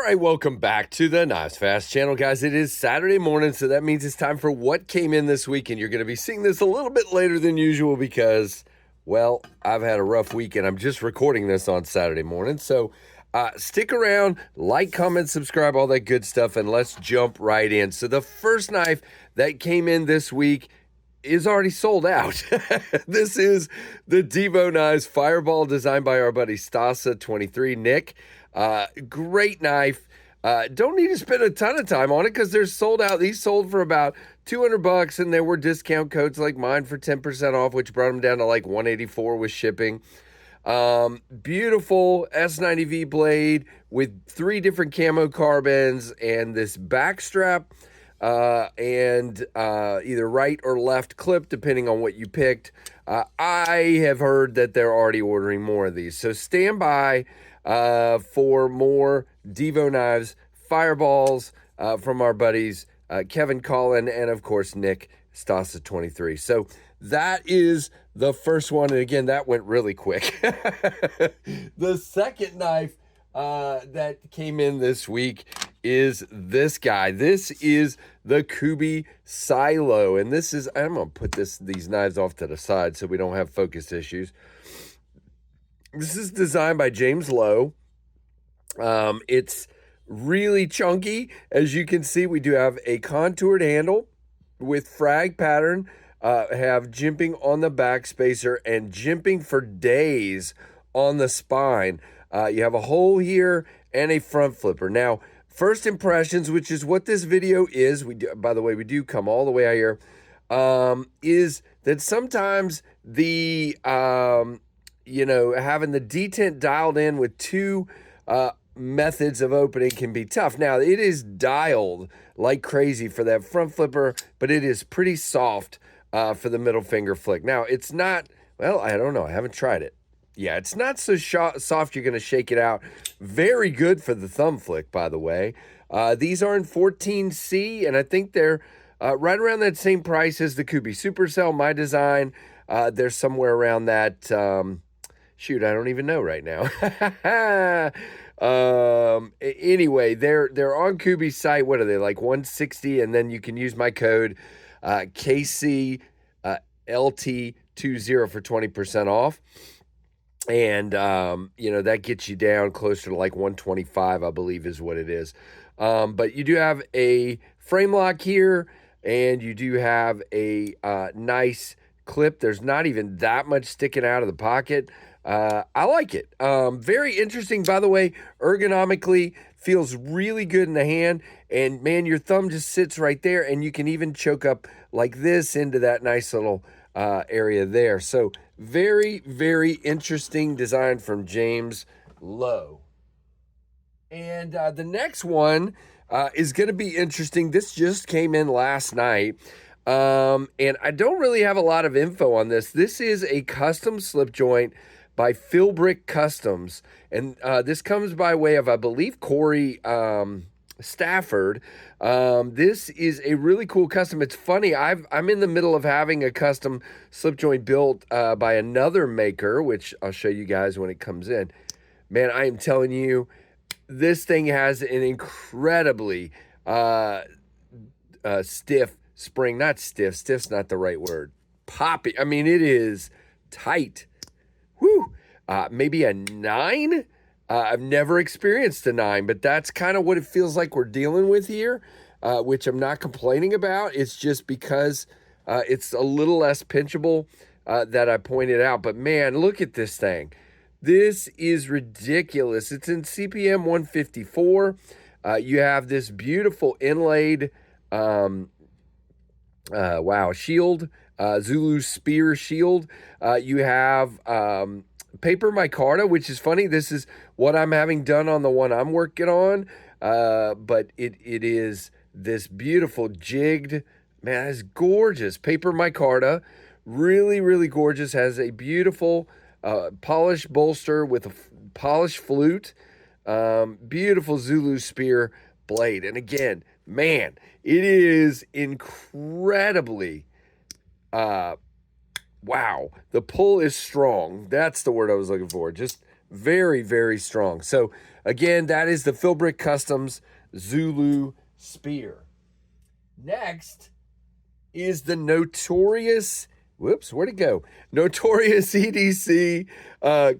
right, welcome back to the Knives Fast channel, guys. It is Saturday morning, so that means it's time for what came in this week, and you're going to be seeing this a little bit later than usual because, well, I've had a rough week, and I'm just recording this on Saturday morning. So stick around, like, comment, subscribe, all that good stuff, and let's jump right in. So the first knife that came in this week is already sold out. This is the Devo Knives Fireball, designed by our buddy Stasa23 Nick. Great knife. Don't need to spend a ton of time on it because they're sold out. These sold for about $200, and there were discount codes like mine for 10% off, which brought them down to like $184 with shipping. Beautiful S90V blade with 3 different camo carbons and this back strap. And either right or left clip, depending on what you picked. I have heard that they're already ordering more of these. So stand by for more Devo Knives Fireballs from our buddies Kevin Collin and, of course, Nick Stasa23. So that is the first one. And again, that went really quick. The second knife that came in this week is this guy. This is the Kooby Silo, and this is, I'm gonna put these knives off to the side so we don't have focus issues. This is designed by James Lowe. It's really chunky. As you can see, we do have a contoured handle with frag pattern, have jimping on the back spacer and jimping for days on the spine. You have a hole here and a front flipper. Now, first impressions, which is what this video is, by the way, we do come all the way out here, is that sometimes the, having the detent dialed in with 2 methods of opening can be tough. Now, it is dialed like crazy for that front flipper, but it is pretty soft for the middle finger flick. Now, it's not, well, I don't know. I haven't tried it. Yeah, it's not so soft you're going to shake it out. Very good for the thumb flick, by the way. These are in 14C, and I think they're right around that same price as the Kooby Supercell, my design. They're somewhere around that, shoot, I don't even know right now. Anyway, they're on Kooby's site. What are they, like 160? And then you can use my code KCLT20 for 20% off. And, that gets you down closer to like 125, I believe is what it is. But you do have a frame lock here, and you do have a nice clip. There's not even that much sticking out of the pocket. I like it. Very interesting, by the way. Ergonomically, feels really good in the hand. And, man, your thumb just sits right there, and you can even choke up like this into that nice little area there. So very, very interesting design from James Lowe. And the next one is going to be interesting. This just came in last night. And I don't really have a lot of info on this. This is a custom slip joint by Philbrick Customs. And this comes by way of, I believe, Corey Stafford. This is a really cool custom. It's funny, I'm in the middle of having a custom slip joint built by another maker, which I'll show you guys when it comes in. Man, I am telling you, this thing has an incredibly stiff spring. Not stiff, stiff's not the right word. Poppy, I mean, it is tight. Whew, maybe a 9? I've never experienced a 9, but that's kind of what it feels like we're dealing with here, which I'm not complaining about. It's just because it's a little less pinchable that I pointed out. But, man, look at this thing. This is ridiculous. It's in CPM 154. You have this beautiful inlaid, shield, Zulu spear shield. You have paper micarta, which is funny. This is what I'm having done on the one I'm working on. But it is this beautiful jigged, man, it's gorgeous. Paper micarta, really, really gorgeous. Has a beautiful polished bolster with a polished flute. Beautiful Zulu spear blade. And again, man, it is incredibly, wow, the pull is strong. That's the word I was looking for. Just very, very strong. So Again, that is the Philbrick Customs Zulu Spear. Next is the Notorious, whoops, where'd it go? Notorious EDC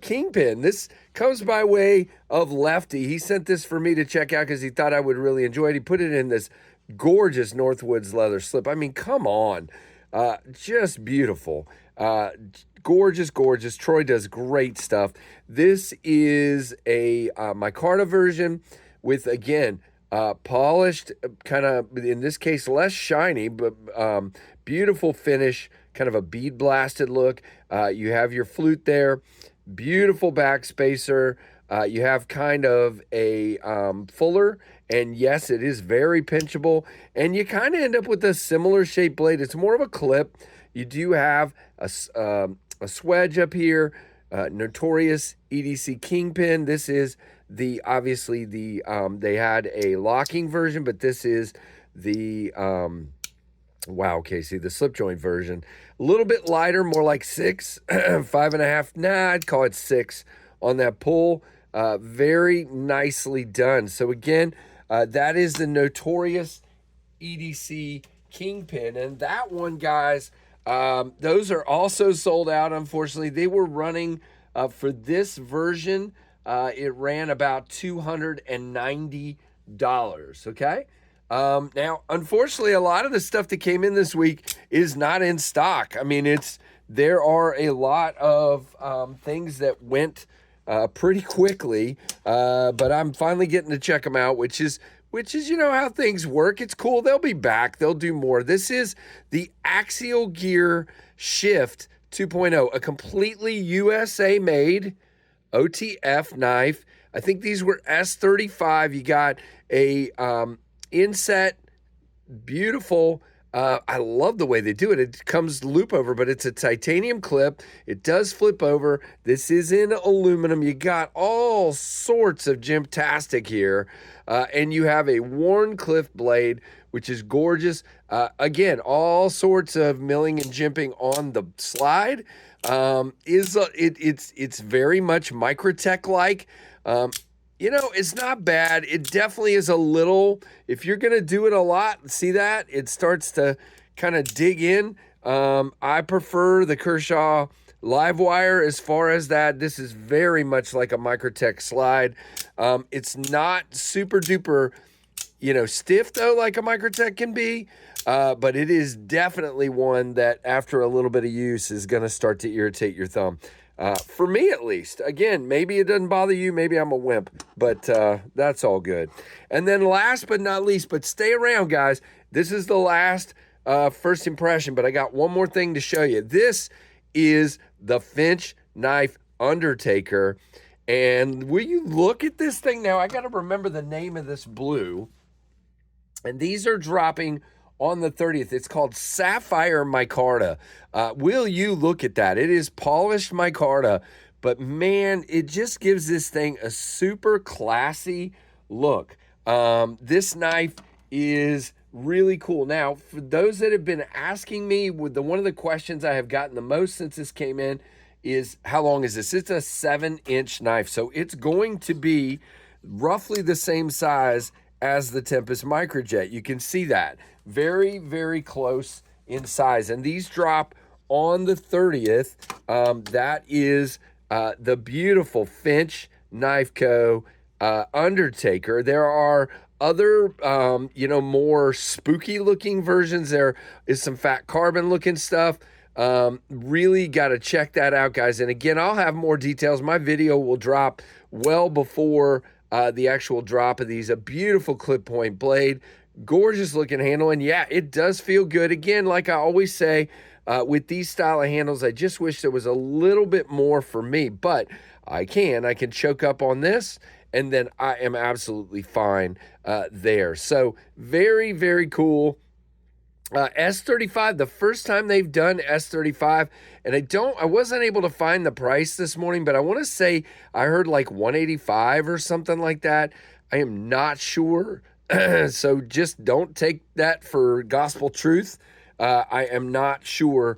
Kingpin. This comes by way of Lefty. He sent this for me to check out because he thought I would really enjoy it. He put it in this gorgeous Northwoods leather slip. I mean, come on. Just beautiful. Gorgeous, gorgeous. Troy does great stuff. This is a micarta version with, again, polished, kind of, in this case, less shiny, but beautiful finish, kind of a bead blasted look. You have your flute there, beautiful back spacer. You have kind of a fuller, and yes, it is very pinchable, and you kind of end up with a similar shaped blade. It's more of a clip. You do have a swedge up here, Notorious EDC Kingpin. This is obviously the they had a locking version, but this is the wow, Casey, the slip joint version. A little bit lighter, more like 6, 5.5. Nah, I'd call it 6 on that pull. Very nicely done. So again, that is the Notorious EDC Kingpin, and that one, guys, those are also sold out. Unfortunately, they were running for this version. It ran about $290. Okay. Now, unfortunately, a lot of the stuff that came in this week is not in stock. I mean, there are a lot of things that went pretty quickly, but I'm finally getting to check them out, which is, you know, how things work. It's cool. They'll be back. They'll do more. This is the Axial Gear Shift 2.0, a completely USA made OTF knife. I think these were S35. You got a inset, beautiful. I love the way they do it. It comes loop over, but it's a titanium clip. It does flip over. This is in aluminum. You got all sorts of gymtastic here. And you have a Warncliffe blade, which is gorgeous. Again, all sorts of milling and jimping on the slide. It's very much Microtech-like. You know, it's not bad. It definitely is a little, if you're going to do it a lot, see that? It starts to kind of dig in. I prefer the Kershaw Livewire as far as that. This is very much like a Microtech slide. It's not super duper, you know, stiff though, like a Microtech can be. But it is definitely one that after a little bit of use is going to start to irritate your thumb. For me, at least. Again, maybe it doesn't bother you. Maybe I'm a wimp, but that's all good. And then last but not least, but stay around, guys. This is the last first impression, but I got one more thing to show you. This is the Finch knife Undertaker. And will you look at this thing now? I got to remember the name of this blue. And these are dropping on the 30th. It's called Sapphire Micarta. Will you look at that? It is polished micarta, but man, it just gives this thing a super classy look. This knife is really cool. Now, for those that have been asking me, one of the questions I have gotten the most since this came in is, how long is this? It's a 7-inch knife, so it's going to be roughly the same size as the Tempest Microjet. You can see that. Very, very close in size. And these drop on the 30th. That is the beautiful Finch Knife Co. Undertaker. There are other, you know, more spooky looking versions. There is some fat carbon looking stuff. Really got to check that out, guys. And again, I'll have more details. My video will drop well before the actual drop of these. A beautiful clip point blade, gorgeous looking handle, and yeah, it does feel good. Again, like I always say, with these style of handles, I just wish there was a little bit more for me, but I can choke up on this, and then I am absolutely fine there. So very, very cool. S35, the first time they've done S35, and I wasn't able to find the price this morning, but I want to say I heard like 185 or something like that. I am not sure. So just don't take that for gospel truth. I am not sure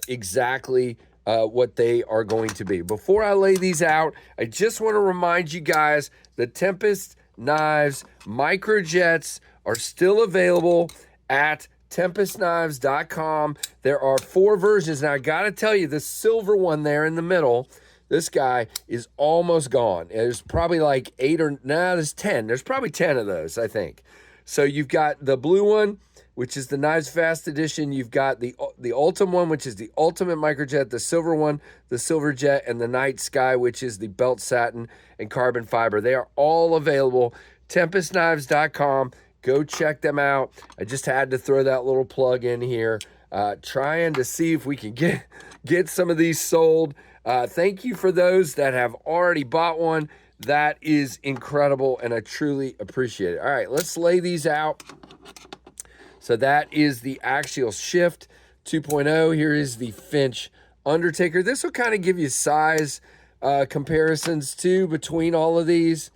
exactly what they are going to be. Before I lay these out, I just want to remind you guys the Tempest knives microjets are still available at tempestknives.com. There are 4 versions. Now, I got to tell you, the silver one there in the middle, this guy is almost gone. There's probably like 8 or, nah, there's 10. There's probably 10 of those, I think. So you've got the blue one, which is the Knives Fast edition. You've got the Ultim one, which is the Ultimate Microjet, the silver one, the Silver Jet, and the Night Sky, which is the belt satin and carbon fiber. They are all available. TempestKnives.com. Go check them out. I just had to throw that little plug in here, trying to see if we can get some of these sold. Thank you for those that have already bought one. That is incredible, and I truly appreciate it. All right, let's lay these out. So that is the Axial Shift 2.0. Here is the Finch Undertaker. This will kind of give you size comparisons too between all of these.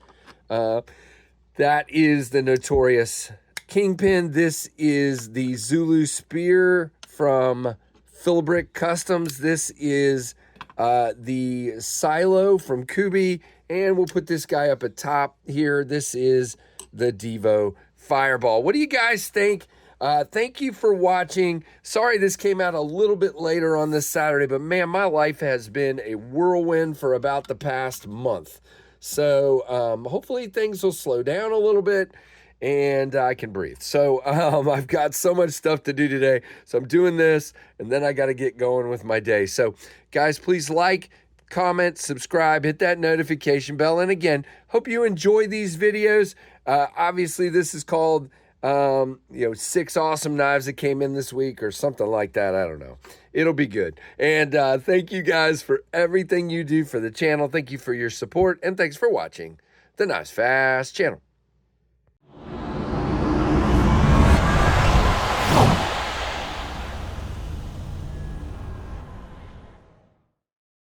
That is the Notorious Kingpin. This is the Zulu Spear from Philbrick Customs. This is the Silo from Kooby. And we'll put this guy up at top here. This is the Devo Fireball. What do you guys think? Thank you for watching. Sorry this came out a little bit later on this Saturday, but man, my life has been a whirlwind for about the past month. So hopefully things will slow down a little bit and I can breathe. So I've got so much stuff to do today. So I'm doing this and then I got to get going with my day. So guys, please like, comment, subscribe, hit that notification bell. And again, hope you enjoy these videos. Obviously this is called 6 awesome knives that came in this week or something like that. I don't know. It'll be good. And thank you guys for everything you do for the channel. Thank you for your support. And thanks for watching the Knives Fast channel.